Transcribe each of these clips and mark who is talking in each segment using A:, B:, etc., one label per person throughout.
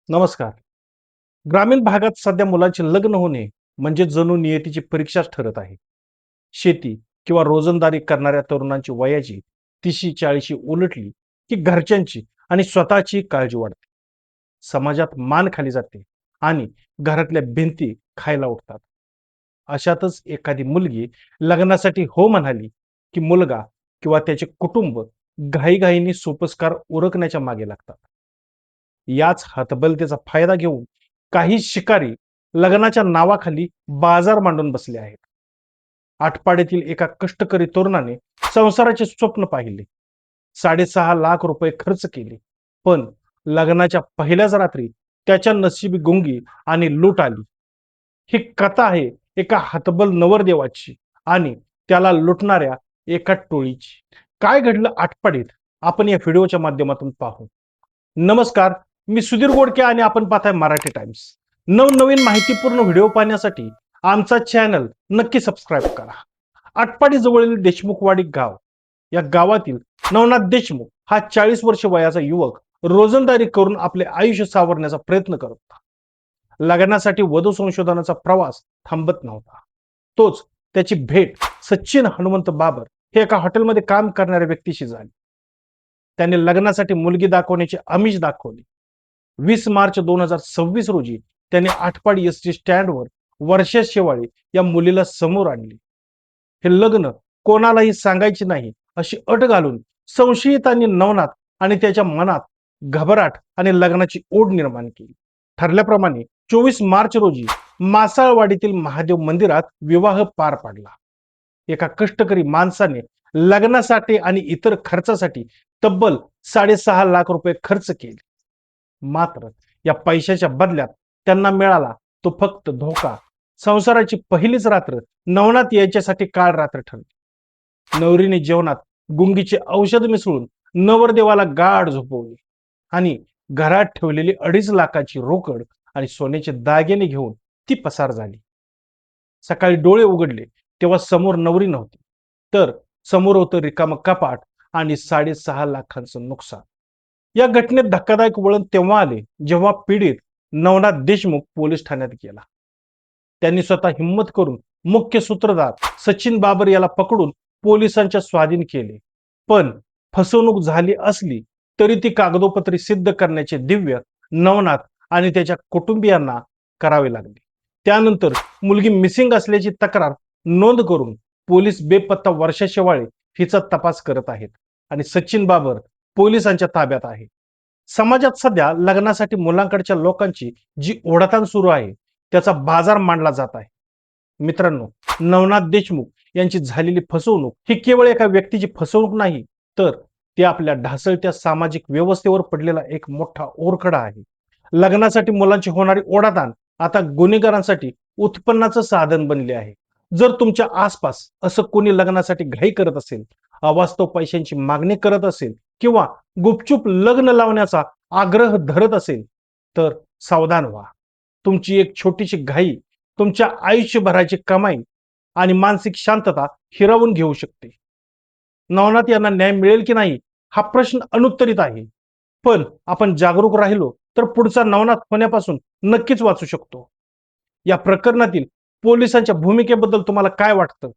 A: नमस्कार. ग्रामीण भागात सध्या मुलांचे लग्न होणे म्हणजे जणू नियतीची परीक्षाच ठरत आहे. शेती किंवा रोजंदारी करणाऱ्या तरुणांची वयाची 30शी-40शी उलटली की घरच्यांची आणि स्वतःची काळजी वाढते. समाजात मान खाली जाते आणि घरातल्या भिंती खायला उठतात. अशातच एखादी मुलगी लग्नासाठी हो म्हणाली की मुलगा किंवा त्याचे कुटुंब घाईघाईने सोपस्कार उरकण्याच्या मागे लागतात. याच हतबलतेचा फायदा घेऊन काही शिकारी लग्नाच्या नावाखाली बाजार मांडून बसले आहेत. आटपाडीतील एका कष्टकरी तरुणाने संसाराचे स्वप्न पाहिले. 6.5 लाख रुपये खर्च केले. पण लग्नाच्या पहिल्याच रात्री त्याच्या नशिबी गुंगी आणि लूट आली. ही कथा आहे एका हतबल नवरदेवाची आणि त्याला लुटणाऱ्या एका टोळीची. काय घडलं आटपाडीत आपण या व्हिडिओच्या माध्यमातून पाहू. नमस्कार, मी सुधीर गोडके आणि आपण पाहताय मराठी टाइम्स. नवनवीन माहितीपूर्ण व्हिडिओ पाहण्यासाठी आमचा चॅनल नक्की सबस्क्राईब करा. आटपाडी जवळील देशमुखवाडी गाव, या गावातील नवनाथ देशमुख हा 40 वर्ष वयाचा युवक रोजंदारी करून आपले आयुष्य सावरण्याचा प्रयत्न करत होता. लग्नासाठी वधू संशोधनाचा प्रवास थांबत नव्हता. तोच त्याची भेट सचिन हनुमंत बाबर हे एका हॉटेलमध्ये काम करणाऱ्या व्यक्तीशी झाली. त्याने लग्नासाठी मुलगी दाखवण्याचे आमिष दाखवले. 20 मार्च 2026 रोजी त्याने आटपाडी एसटी स्टँडवर वर्षा शेवाळे या मुलीला समोर आणले. हे लग्न कोणालाही सांगायचे नाही अशी अट घालून संशयितांनी नवनाथ आणि त्याच्या मनात घबराट आणि लग्नाची ओढ निर्माण केली. ठरल्याप्रमाणे 24 मार्च रोजी मासाळवाडीतील महादेव मंदिरात विवाह पार पडला. एका कष्टकरी माणसाने लग्नासाठी आणि इतर खर्चासाठी तब्बल 6.5 लाख रुपये खर्च केले. मात्र या पैशाच्या बदल्यात त्यांना मिळाला तो फक्त धोका. संसाराची पहिलीच रात्र नवनाथ यायच्यासाठी काळ रात्र ठरली. नवरीने जेवणात गुंगीचे औषध मिसळून नवरदेवाला गाढ झोपवले आणि घरात ठेवलेली 2.5 लाखाची रोकड आणि सोन्याचे दागिने घेऊन ती पसार झाली. सकाळी डोळे उघडले तेव्हा समोर नवरी नव्हती, तर समोर होतं रिकामं कपाट आणि 6.5 लाखांचं नुकसान. या घटनेत धक्कादायक वळण तेव्हा आले जेव्हा पीडित नवनाथ देशमुख पोलीस ठाण्यात गेला. त्यांनी स्वतः हिंमत करून मुख्य सूत्रधार सचिन बाबर याला पकडून पोलिसांच्या स्वाधीन केले. पण फसवणूक झाली असली तरी ती कागदोपत्री सिद्ध करण्याचे दिव्य नवनाथ आणि त्याच्या कुटुंबियांना करावे लागले. त्यानंतर मुलगी मिसिंग असल्याची तक्रार नोंद करून पोलीस बेपत्ता वर्षा शेवाळे हिचा तपास करत आहेत आणि सचिन बाबर पोलिसांच्या ताब्यात आहे. समाजात सध्या लग्नासाठी मुलांकडच्या लोकांची जी ओढाताण सुरू आहे त्याचा बाजार मांडला जात आहे. मित्रांनो, नवनाथ देशमुख यांची झालेली फसवणूक ही केवळ एका व्यक्तीची फसवणूक नाही, तर ते आपल्या ढासळत्या सामाजिक व्यवस्थेवर पडलेला एक मोठा ओरखडा आहे. लग्नासाठी मुलांची होणारी ओढाताण आता गुन्हेगारांसाठी उत्पन्नाचं साधन बनले आहे. जर तुमच्या आसपास असं कोणी लग्नासाठी घाई करत असेल, अवास्तव पैशांची मागणी करत असेल किंवा गुपचूप लग्न लावण्याचा आग्रह धरत असेल तर सावधान व्हा. तुमची एक छोटीशी घाई तुमच्या आयुष्यभराची कमाई आणि मानसिक शांतता हिरावून घेऊ शकते. नवनाथ यांना न्याय मिळेल की नाही हा प्रश्न अनुत्तरित आहे. पण आपण जागरूक राहिलो तर पुढचा नवनाथ होण्यापासून नक्कीच वाचू शकतो. या प्रकरणातील पोलिसांच्या भूमिकेबद्दल तुम्हाला काय वाटतं?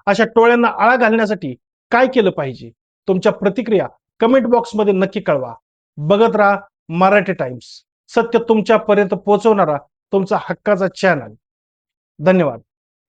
A: अशा टोळ्यांना आळा घालण्यासाठी काय केलं पाहिजे? तुमच्या प्रतिक्रिया कमेंट बॉक्समध्ये नक्की कळवा. बघत राहा मराठी टाइम्स, सत्य तुमच्यापर्यंत पोहोचवणारा तुमचा हक्काचा चॅनल. धन्यवाद.